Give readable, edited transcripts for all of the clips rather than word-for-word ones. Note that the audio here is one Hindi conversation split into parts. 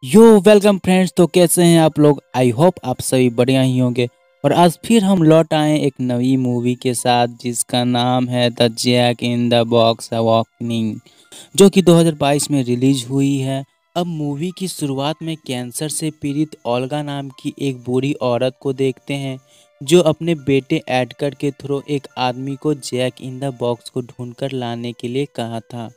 यो वेलकम फ्रेंड्स। तो कैसे हैं आप लोग? आई होप आप सभी बढ़िया ही होंगे। और आज फिर हम लौट आए एक नई मूवी के साथ जिसका नाम है the jack in the box awakening, जो कि 2022 में रिलीज हुई है। अब मूवी की शुरुआत में कैंसर से पीड़ित ओल्गा नाम की एक बूढ़ी औरत को देखते हैं जो अपने बेटे एडगर के थ्रू एक आदमी को जैक इन द बॉक्स को ढूंढकर लाने के लिए कहा था।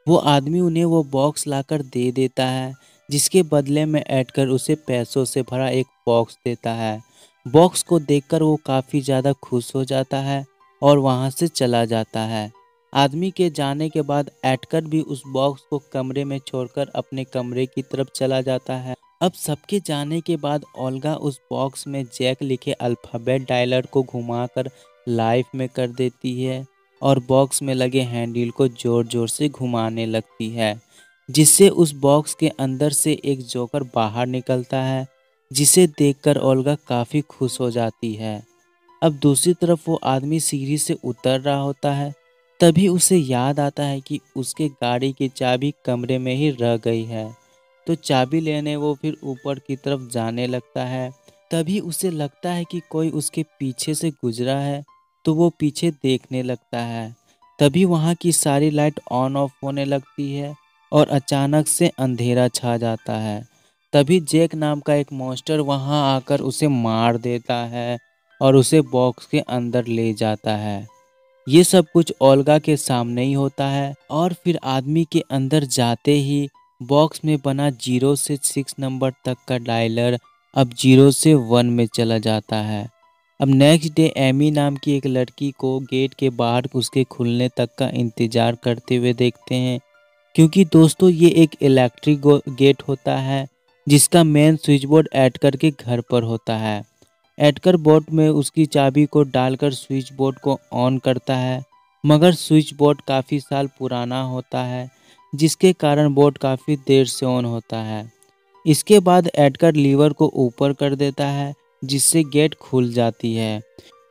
वो आदमी उन्हें वो बॉक्स लाकर दे देता है, जिसके बदले में एडगर उसे पैसों से भरा एक बॉक्स देता है। बॉक्स को देखकर वो काफ़ी ज़्यादा खुश हो जाता है और वहाँ से चला जाता है। आदमी के जाने के बाद एडगर भी उस बॉक्स को कमरे में छोड़कर अपने कमरे की तरफ चला जाता है। अब सबके जाने के बाद ओल्गा उस बॉक्स में जैक लिखे अल्फ़ाबेट डायलर को घुमाकर लाइफ में कर देती है और बॉक्स में लगे हैंडल को जोर जोर से घुमाने लगती है, जिससे उस बॉक्स के अंदर से एक जोकर बाहर निकलता है, जिसे देखकर ओल्गा काफ़ी खुश हो जाती है। अब दूसरी तरफ वो आदमी सीढ़ी से उतर रहा होता है, तभी उसे याद आता है कि उसके गाड़ी की चाबी कमरे में ही रह गई है। तो चाबी लेने वो फिर ऊपर की तरफ जाने लगता है। तभी उसे लगता है कि कोई उसके पीछे से गुजरा है, तो वो पीछे देखने लगता है। तभी वहाँ की सारी लाइट ऑन ऑफ होने लगती है और अचानक से अंधेरा छा जाता है। तभी जैक नाम का एक मॉन्स्टर वहाँ आकर उसे मार देता है और उसे बॉक्स के अंदर ले जाता है। ये सब कुछ ओल्गा के सामने ही होता है और फिर आदमी के अंदर जाते ही बॉक्स में बना 0 से 6 नंबर तक का डायलर अब 0 से 1 में चला जाता है। अब नेक्स्ट डे एमी नाम की एक लड़की को गेट के बाहर उसके खुलने तक का इंतजार करते हुए देखते हैं, क्योंकि दोस्तों ये एक इलेक्ट्रिक गेट होता है जिसका मेन स्विच बोर्ड एडगर के घर पर होता है। एडगर बोर्ड में उसकी चाबी को डालकर स्विच बोर्ड को ऑन करता है, मगर स्विच बोर्ड काफ़ी साल पुराना होता है, जिसके कारण बोर्ड काफ़ी देर से ऑन होता है। इसके बाद एडगर लीवर को ऊपर कर देता है, जिससे गेट खुल जाती है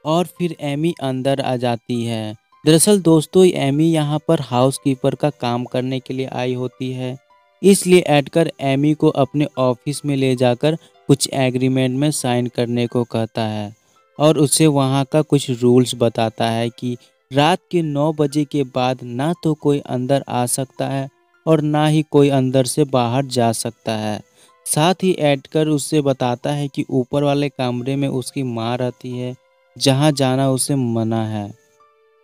और फिर एमी अंदर आ जाती है। दरअसल दोस्तों एमी यहाँ पर हाउसकीपर का काम करने के लिए आई होती है, इसलिए एडगर एमी को अपने ऑफिस में ले जाकर कुछ एग्रीमेंट में साइन करने को कहता है और उसे वहाँ का कुछ रूल्स बताता है कि रात के 9 बजे के बाद ना तो कोई अंदर आ सकता है और ना ही कोई अंदर से बाहर जा सकता है। साथ ही एडगर उससे बताता है कि ऊपर वाले कमरे में उसकी माँ रहती है, जहाँ जाना उसे मना है।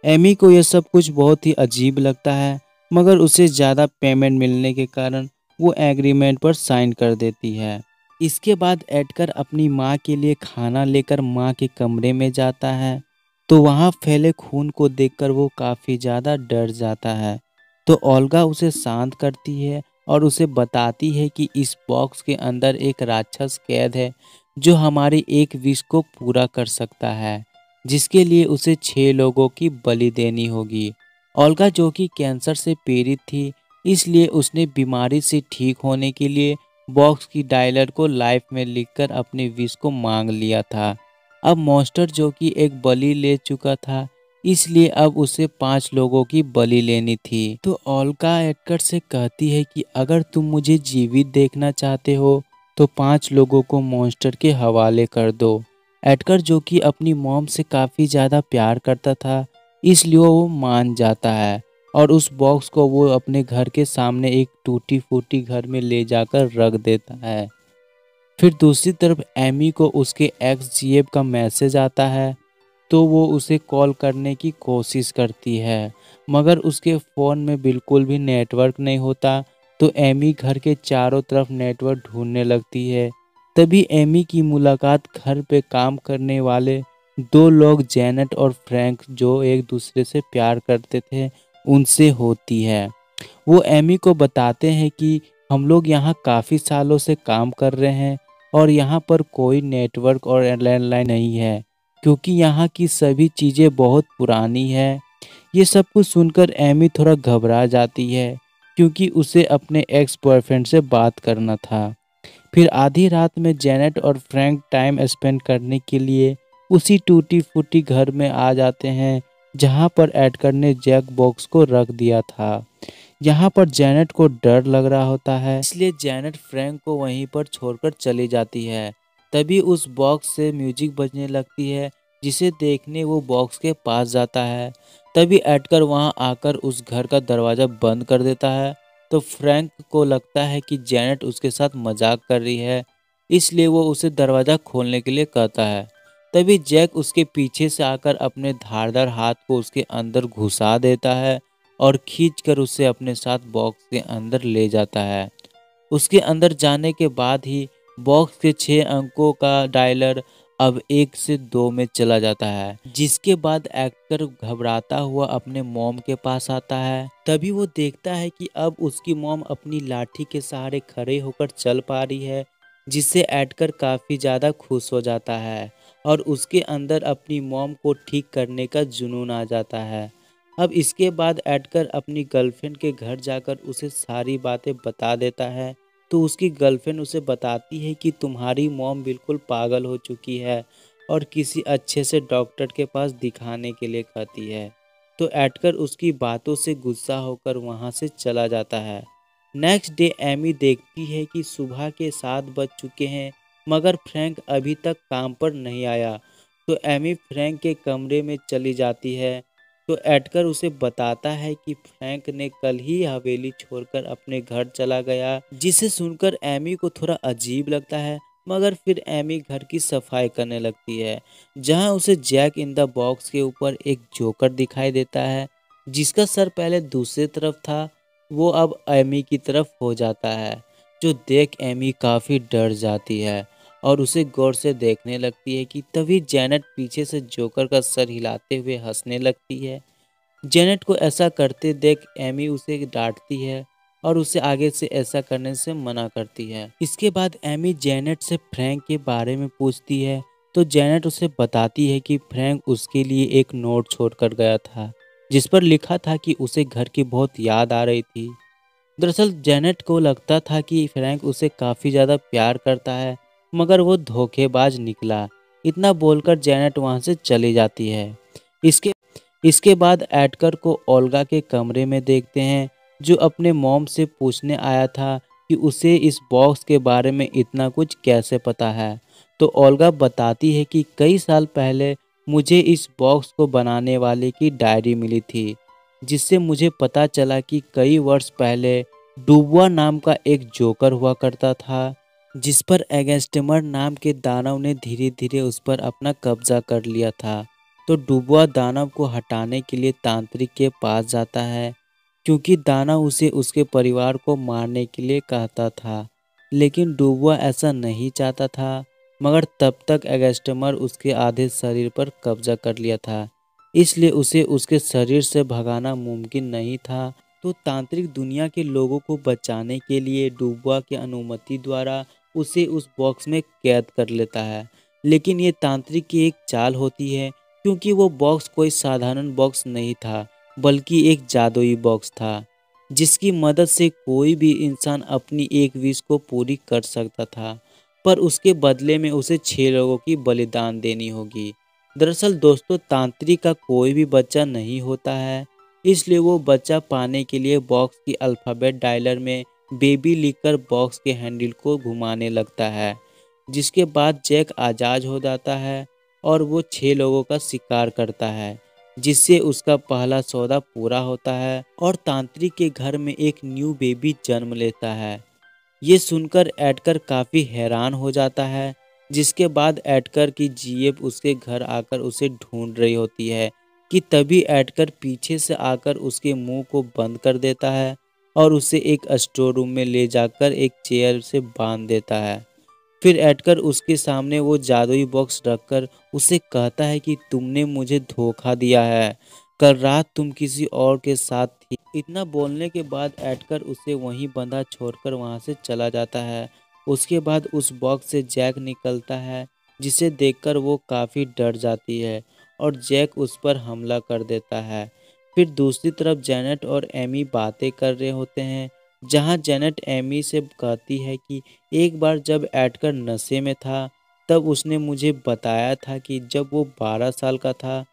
एमी को यह सब कुछ बहुत ही अजीब लगता है, मगर उसे ज़्यादा पेमेंट मिलने के कारण वो एग्रीमेंट पर साइन कर देती है। इसके बाद एडगर अपनी माँ के लिए खाना लेकर माँ के कमरे में जाता है, तो वहाँ फैले खून को देखकर वो काफ़ी ज़्यादा डर जाता है। तो ओल्गा उसे शांत करती है और उसे बताती है कि इस बॉक्स के अंदर एक राक्षस कैद है जो हमारी एक विश को पूरा कर सकता है, जिसके लिए उसे 6 लोगों की बलि देनी होगी। ओल्गा जो कि कैंसर से पीड़ित थी, इसलिए उसने बीमारी से ठीक होने के लिए बॉक्स की डायलर को लाइफ में लिखकर अपनी विश को मांग लिया था। अब मॉन्स्टर जो कि एक बलि ले चुका था, इसलिए अब उसे 5 लोगों की बलि लेनी थी। तो ओल्गा एडगर से कहती है कि अगर तुम मुझे जीवित देखना चाहते हो तो 5 लोगों को मॉन्स्टर के हवाले कर दो। एडगर जो कि अपनी मॉम से काफ़ी ज़्यादा प्यार करता था, इसलिए वो मान जाता है और उस बॉक्स को वो अपने घर के सामने एक टूटी फूटी घर में ले जाकर रख देता है। फिर दूसरी तरफ एमी को उसके एक्स जीएफ का मैसेज आता है, तो वो उसे कॉल करने की कोशिश करती है, मगर उसके फ़ोन में बिल्कुल भी नेटवर्क नहीं होता। तो एमी घर के चारों तरफ नेटवर्क ढूंढने लगती है। तभी एमी की मुलाकात घर पे काम करने वाले 2 लोग जेनेट और फ्रैंक, जो एक दूसरे से प्यार करते थे, उनसे होती है। वो एमी को बताते हैं कि हम लोग यहाँ काफ़ी सालों से काम कर रहे हैं और यहाँ पर कोई नेटवर्क और लैंडलाइन नहीं है, क्योंकि यहाँ की सभी चीज़ें बहुत पुरानी है। ये सब कुछ सुनकर एमी थोड़ा घबरा जाती है, क्योंकि उसे अपने एक्स बॉयफ्रेंड से बात करना था। फिर आधी रात में जेनेट और फ्रैंक टाइम स्पेंड करने के लिए उसी टूटी फूटी घर में आ जाते हैं, जहाँ पर एडगर ने जैक बॉक्स को रख दिया था। यहाँ पर जैनेट को डर लग रहा होता है, इसलिए जैनेट फ्रैंक को वहीं पर छोड़कर चली जाती है। तभी उस बॉक्स से म्यूजिक बजने लगती है, जिसे देखने वो बॉक्स के पास जाता है। तभी एडगर वहां आकर उस घर का दरवाजा बंद कर देता है। तो फ्रैंक को लगता है कि जैनेट उसके साथ मजाक कर रही है, इसलिए वो उसे दरवाजा खोलने के लिए कहता है। तभी जैक उसके पीछे से आकर अपने धारदार हाथ को उसके अंदर घुसा देता है और खींचकर उसे अपने साथ बॉक्स के अंदर ले जाता है। उसके अंदर जाने के बाद ही बॉक्स के 6 अंकों का डायलर अब 1 से 2 में चला जाता है, जिसके बाद एक्टर घबराता हुआ अपने मॉम के पास आता है। तभी वो देखता है कि अब उसकी मॉम अपनी लाठी के सहारे खड़े होकर चल पा रही है, जिससे एडकर काफ़ी ज़्यादा खुश हो जाता है और उसके अंदर अपनी मॉम को ठीक करने का जुनून आ जाता है। अब इसके बाद एडकर अपनी गर्लफ्रेंड के घर जाकर उसे सारी बातें बता देता है। तो उसकी गर्लफ्रेंड उसे बताती है कि तुम्हारी मॉम बिल्कुल पागल हो चुकी है और किसी अच्छे से डॉक्टर के पास दिखाने के लिए कहती है। तो एडकर उसकी बातों से गुस्सा होकर वहां से चला जाता है। नेक्स्ट डे एमी देखती है कि सुबह के 7 बज चुके हैं, मगर फ्रैंक अभी तक काम पर नहीं आया। तो एमी फ्रैंक के कमरे में चली जाती है। तो एडकर उसे बताता है कि फ्रैंक ने कल ही हवेली छोड़कर अपने घर चला गया, जिसे सुनकर एमी को थोड़ा अजीब लगता है। मगर फिर एमी घर की सफाई करने लगती है, जहां उसे जैक इन द बॉक्स के ऊपर एक जोकर दिखाई देता है, जिसका सर पहले दूसरी तरफ था, वो अब एमी की तरफ हो जाता है। जो देख एमी काफ़ी डर जाती है और उसे गौर से देखने लगती है कि तभी जेनेट पीछे से जोकर का सर हिलाते हुए हंसने लगती है। जेनेट को ऐसा करते देख एमी उसे डांटती है और उसे आगे से ऐसा करने से मना करती है। इसके बाद एमी जेनेट से फ्रैंक के बारे में पूछती है। तो जेनेट उसे बताती है कि फ्रैंक उसके लिए एक नोट छोड़कर गया था, जिस पर लिखा था कि उसे घर की बहुत याद आ रही थी। दरअसल जेनेट को लगता था कि फ्रैंक उसे काफ़ी ज़्यादा प्यार करता है, मगर वो धोखेबाज निकला। इतना बोलकर जेनेट वहाँ से चली जाती है। इसके इसके बाद एडकर को ओल्गा के कमरे में देखते हैं, जो अपने मॉम से पूछने आया था कि उसे इस बॉक्स के बारे में इतना कुछ कैसे पता है। तो ओल्गा बताती है कि कई साल पहले मुझे इस बॉक्स को बनाने वाले की डायरी मिली थी, जिससे मुझे पता चला कि कई वर्ष पहले डुबवा नाम का एक जोकर हुआ करता था, जिस पर एगेस्टमर नाम के दानव ने धीरे धीरे उस पर अपना कब्जा कर लिया था। तो डुबवा दानव को हटाने के लिए तांत्रिक के पास जाता है, क्योंकि दानव उसे उसके परिवार को मारने के लिए कहता था। लेकिन डुबवा ऐसा नहीं चाहता था, मगर तब तक एगेस्टमर उसके आधे शरीर पर कब्जा कर लिया था, इसलिए उसे उसके शरीर से भगाना मुमकिन नहीं था। तो तांत्रिक दुनिया के लोगों को बचाने के लिए डुबवा की अनुमति द्वारा उसे उस बॉक्स में कैद कर लेता है। लेकिन ये तांत्रिक की एक चाल होती है, क्योंकि वो बॉक्स कोई साधारण बॉक्स नहीं था, बल्कि एक जादुई बॉक्स था, जिसकी मदद से कोई भी इंसान अपनी एक विश को पूरी कर सकता था, पर उसके बदले में उसे 6 लोगों की बलिदान देनी होगी। दरअसल दोस्तों, तांत्रिक का कोई भी बच्चा नहीं होता है, इसलिए वो बच्चा पाने के लिए बॉक्स की अल्फ़ाबेट डायलर में बेबी लिखकर बॉक्स के हैंडल को घुमाने लगता है, जिसके बाद जैक आज़ाद हो जाता है और वो 6 लोगों का शिकार करता है, जिससे उसका पहला सौदा पूरा होता है और तांत्रिक के घर में एक न्यू बेबी जन्म लेता है। ये सुनकर एडकर काफ़ी हैरान हो जाता है, जिसके बाद एडकर की जीएफ उसके घर आकर उसे ढूंढ रही होती है कि तभी एडकर पीछे से आकर उसके मुंह को बंद कर देता है और उसे एक स्टोर रूम में ले जाकर एक चेयर से बांध देता है। फिर एडकर उसके सामने वो जादुई बॉक्स रखकर उसे कहता है कि तुमने मुझे धोखा दिया है, कल रात तुम किसी और के साथ थी। इतना बोलने के बाद एडकर उसे वहीं बंधा छोड़कर वहां से चला जाता है। उसके बाद उस बॉक्स से जैक निकलता है, जिसे देखकर वो काफ़ी डर जाती है और जैक उस पर हमला कर देता है। फिर दूसरी तरफ जेनेट और एमी बातें कर रहे होते हैं, जहां जेनेट एमी से कहती है कि एक बार जब एडकर नशे में था, तब उसने मुझे बताया था कि जब वो 12 साल का था,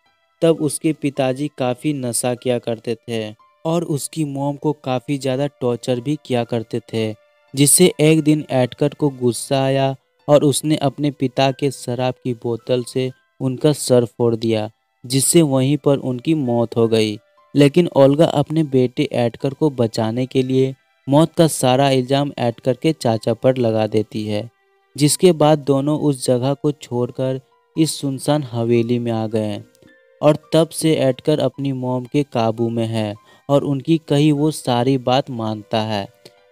तब उसके पिताजी काफ़ी नशा किया करते थे और उसकी मॉम को काफ़ी ज़्यादा टॉर्चर भी किया करते थे, जिससे एक दिन एडकर को गुस्सा आया और उसने अपने पिता के शराब की बोतल से उनका सर फोड़ दिया, जिससे वहीं पर उनकी मौत हो गई। लेकिन ओल्गा अपने बेटे एडकर को बचाने के लिए मौत का सारा इल्ज़ाम एडकर के चाचा पर लगा देती है, जिसके बाद दोनों उस जगह को छोड़कर इस सुनसान हवेली में आ गए और तब से एडकर अपनी मॉम के काबू में है और उनकी कही वो सारी बात मानता है।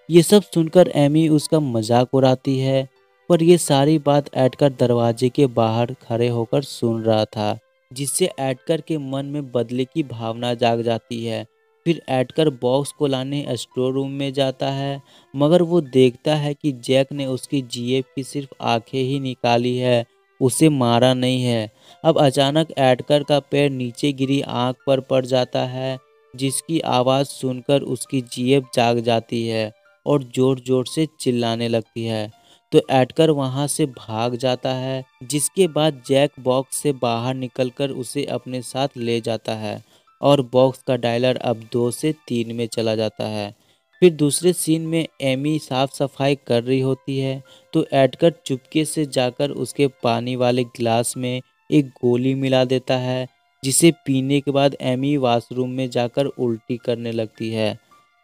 ये सब सुनकर एमी उसका मजाक उड़ाती है, पर ये सारी बात एडकर दरवाजे के बाहर खड़े होकर सुन रहा था, जिससे एडकर के मन में बदले की भावना जाग जाती है। फिर एडकर बॉक्स को लाने स्टोर रूम में जाता है, मगर वो देखता है कि जैक ने उसकी जेब की सिर्फ आंखें ही निकाली है, उसे मारा नहीं है। अब अचानक एडकर का पैर नीचे गिरी आंख पर पड़ जाता है, जिसकी आवाज़ सुनकर उसकी जेब जाग जाती है और ज़ोर ज़ोर से चिल्लाने लगती है। तो एडकर वहां से भाग जाता है, जिसके बाद जैक बॉक्स से बाहर निकलकर उसे अपने साथ ले जाता है और बॉक्स का डायलर अब 2 से 3 में चला जाता है। फिर दूसरे सीन में एमी साफ सफाई कर रही होती है, तो एडकर चुपके से जाकर उसके पानी वाले गिलास में एक गोली मिला देता है, जिसे पीने के बाद एमी वॉशरूम में जाकर उल्टी करने लगती है।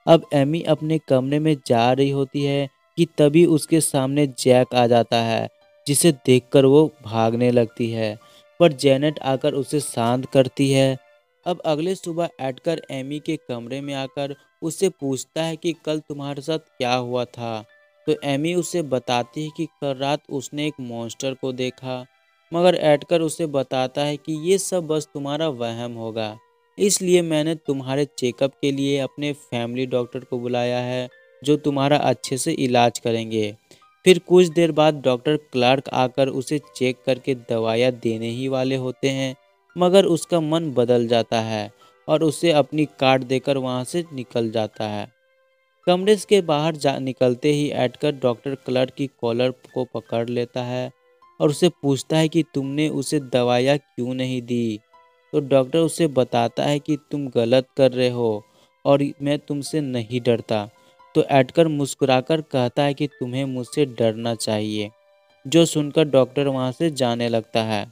अब एमी अपने कमरे में जा रही होती है कि तभी उसके सामने जैक आ जाता है, जिसे देखकर वो भागने लगती है, पर जेनेट आकर उसे शांत करती है। अब अगले सुबह एडकर एमी के कमरे में आकर उससे पूछता है कि कल तुम्हारे साथ क्या हुआ था। तो एमी उसे बताती है कि कल रात उसने एक मॉन्स्टर को देखा, मगर एडकर उसे बताता है कि ये सब बस तुम्हारा वहम होगा, इसलिए मैंने तुम्हारे चेकअप के लिए अपने फैमिली डॉक्टर को बुलाया है, जो तुम्हारा अच्छे से इलाज करेंगे। फिर कुछ देर बाद डॉक्टर क्लार्क आकर उसे चेक करके दवाइयाँ देने ही वाले होते हैं, मगर उसका मन बदल जाता है और उसे अपनी कार्ड देकर वहाँ से निकल जाता है। कमरे के बाहर जा निकलते ही एडकर डॉक्टर क्लर्क की कॉलर को पकड़ लेता है और उसे पूछता है कि तुमने उसे दवाइयाँ क्यों नहीं दी। तो डॉक्टर उसे बताता है कि तुम गलत कर रहे हो और मैं तुमसे नहीं डरता। तो एडकर मुस्कुराकर कहता है कि तुम्हें मुझसे डरना चाहिए, जो सुनकर डॉक्टर वहाँ से जाने लगता है।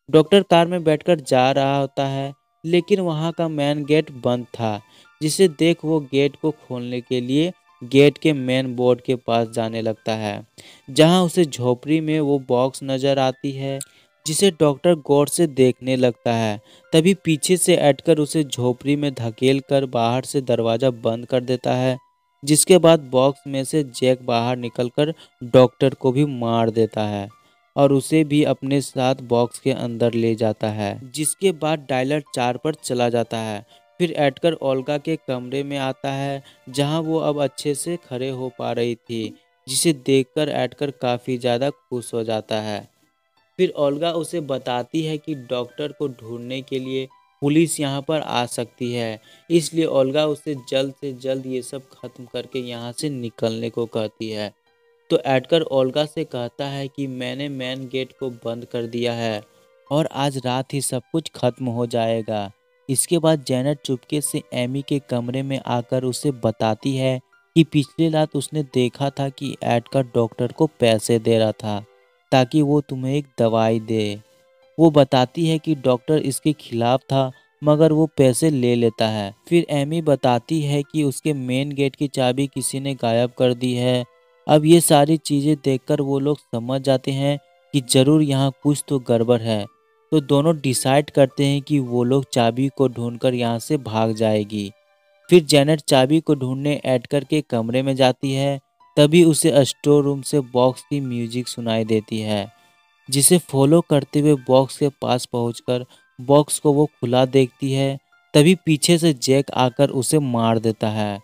डॉक्टर कार में बैठकर जा रहा होता है, लेकिन वहाँ का मेन गेट बंद था, जिसे देख वो गेट को खोलने के लिए गेट के मेन बोर्ड के पास जाने लगता है, जहाँ उसे झोपड़ी में वो बॉक्स नजर आती है, जिसे डॉक्टर गौर से देखने लगता है। तभी पीछे से एडकर उसे झोपड़ी में धकेल कर बाहर से दरवाज़ा बंद कर देता है, जिसके बाद बॉक्स में से जैक बाहर निकलकर डॉक्टर को भी मार देता है और उसे भी अपने साथ बॉक्स के अंदर ले जाता है, जिसके बाद डायलर 4 पर चला जाता है। फिर एडकर ओल्गा के कमरे में आता है, जहां वो अब अच्छे से खड़े हो पा रही थी, जिसे देखकर एडकर काफ़ी ज़्यादा खुश हो जाता है। फिर ओल्गा उसे बताती है कि डॉक्टर को ढूंढने के लिए पुलिस यहाँ पर आ सकती है, इसलिए ओल्गा उसे जल्द से जल्द ये सब खत्म करके यहाँ से निकलने को कहती है। तो एडकर ओल्गा से कहता है कि मैंने मेन गेट को बंद कर दिया है और आज रात ही सब कुछ खत्म हो जाएगा। इसके बाद जेनेट चुपके से एमी के कमरे में आकर उसे बताती है कि पिछली रात उसने देखा था कि एडकर डॉक्टर को पैसे दे रहा था ताकि वो तुम्हें एक दवाई दे। वो बताती है कि डॉक्टर इसके खिलाफ था, मगर वो पैसे ले लेता है। फिर एमी बताती है कि उसके मेन गेट की चाबी किसी ने गायब कर दी है। अब ये सारी चीज़ें देखकर वो लोग समझ जाते हैं कि ज़रूर यहाँ कुछ तो गड़बड़ है। तो दोनों डिसाइड करते हैं कि वो लोग चाबी को ढूंढकर यहाँ से भाग जाएगी। फिर जेनेट चाबी को ढूंढने एडकर के कमरे में जाती है, तभी उसे स्टोर रूम से बॉक्स की म्यूजिक सुनाई देती है, जिसे फॉलो करते हुए बॉक्स के पास पहुंचकर बॉक्स को वो खुला देखती है। तभी पीछे से जैक आकर उसे मार देता है।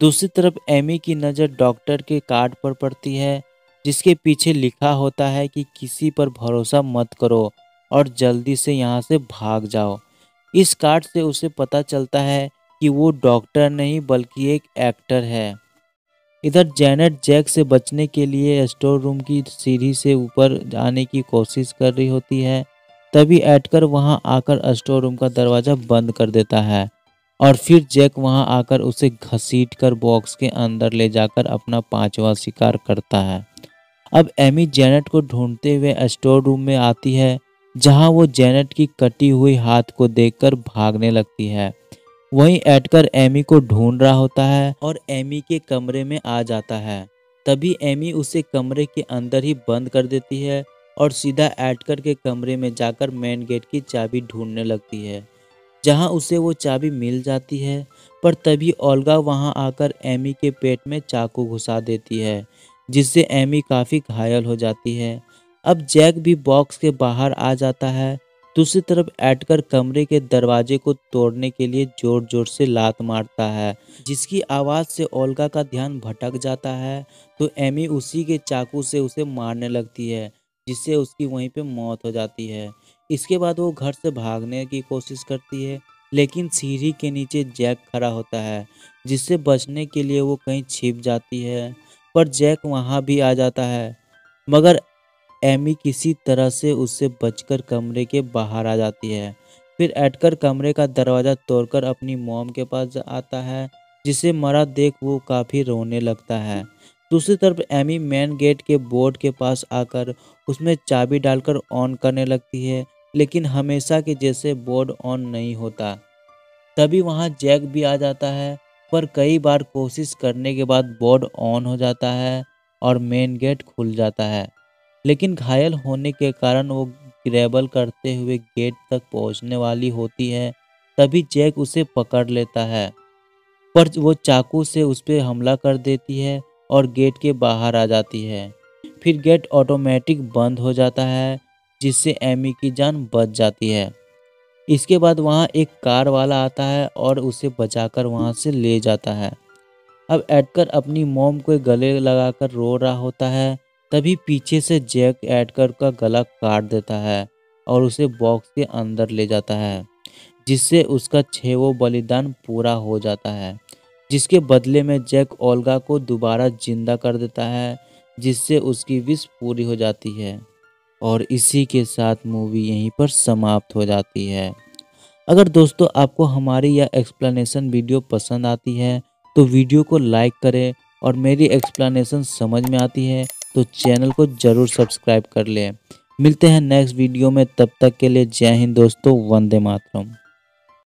दूसरी तरफ एमी की नज़र डॉक्टर के कार्ड पर पड़ती है, जिसके पीछे लिखा होता है कि किसी पर भरोसा मत करो और जल्दी से यहाँ से भाग जाओ। इस कार्ड से उसे पता चलता है कि वो डॉक्टर नहीं बल्कि एक एक्टर है। इधर जेनेट जैक से बचने के लिए स्टोर रूम की सीढ़ी से ऊपर जाने की कोशिश कर रही होती है, तभी एडकर वहां आकर स्टोर रूम का दरवाज़ा बंद कर देता है। और फिर जैक वहां आकर उसे घसीटकर बॉक्स के अंदर ले जाकर अपना पांचवा शिकार करता है। अब एमी जेनेट को ढूंढते हुए स्टोर रूम में आती है, जहां वो जेनेट की कटी हुई हाथ को देखकर भागने लगती है। वहीं एडगर एमी को ढूंढ रहा होता है और एमी के कमरे में आ जाता है। तभी एमी उसे कमरे के अंदर ही बंद कर देती है और सीधा एडगर के कमरे में जाकर मेन गेट की चाबी ढूंढने लगती है, जहां उसे वो चाबी मिल जाती है। पर तभी ओल्गा वहां आकर एमी के पेट में चाकू घुसा देती है, जिससे एमी काफ़ी घायल हो जाती है। अब जैक भी बॉक्स के बाहर आ जाता है। दूसरी तरफ एडगर कमरे के दरवाजे को तोड़ने के लिए जोर जोर से लात मारता है, जिसकी आवाज़ से ओल्गा का ध्यान भटक जाता है। तो एमी उसी के चाकू से उसे मारने लगती है, जिससे उसकी वहीं पे मौत हो जाती है। इसके बाद वो घर से भागने की कोशिश करती है, लेकिन सीढ़ी के नीचे जैक खड़ा होता है, जिससे बचने के लिए वो कहीं छिप जाती है। पर जैक वहाँ भी आ जाता है, मगर एमी किसी तरह से उससे बचकर कमरे के बाहर आ जाती है। फिर एडगर कमरे का दरवाज़ा तोड़कर अपनी मॉम के पास आता है, जिसे मरा देख वो काफ़ी रोने लगता है। दूसरी तरफ एमी मेन गेट के बोर्ड के पास आकर उसमें चाबी डालकर ऑन करने लगती है, लेकिन हमेशा के जैसे बोर्ड ऑन नहीं होता। तभी वहां जैक भी आ जाता है, पर कई बार कोशिश करने के बाद बोर्ड ऑन हो जाता है और मेन गेट खुल जाता है। लेकिन घायल होने के कारण वो ग्रैबल करते हुए गेट तक पहुंचने वाली होती है। तभी जैक उसे पकड़ लेता है, पर वो चाकू से उस पर हमला कर देती है और गेट के बाहर आ जाती है। फिर गेट ऑटोमेटिक बंद हो जाता है, जिससे एमी की जान बच जाती है। इसके बाद वहाँ एक कार वाला आता है और उसे बचाकर वहाँ से ले जाता है। अब एडगर अपनी मॉम को गले लगाकर रो रहा होता है। तभी पीछे से जैक एडगर का गला काट देता है और उसे बॉक्स के अंदर ले जाता है, जिससे उसका 6वां बलिदान पूरा हो जाता है। जिसके बदले में जैक ओल्गा को दोबारा जिंदा कर देता है, जिससे उसकी विश पूरी हो जाती है। और इसी के साथ मूवी यहीं पर समाप्त हो जाती है। अगर दोस्तों आपको हमारी यह एक्सप्लेनेशन वीडियो पसंद आती है तो वीडियो को लाइक करें, और मेरी एक्सप्लेनेशन समझ में आती है तो चैनल को ज़रूर सब्सक्राइब कर लें। मिलते हैं नेक्स्ट वीडियो में, तब तक के लिए जय हिंद दोस्तों, वंदे मातरम।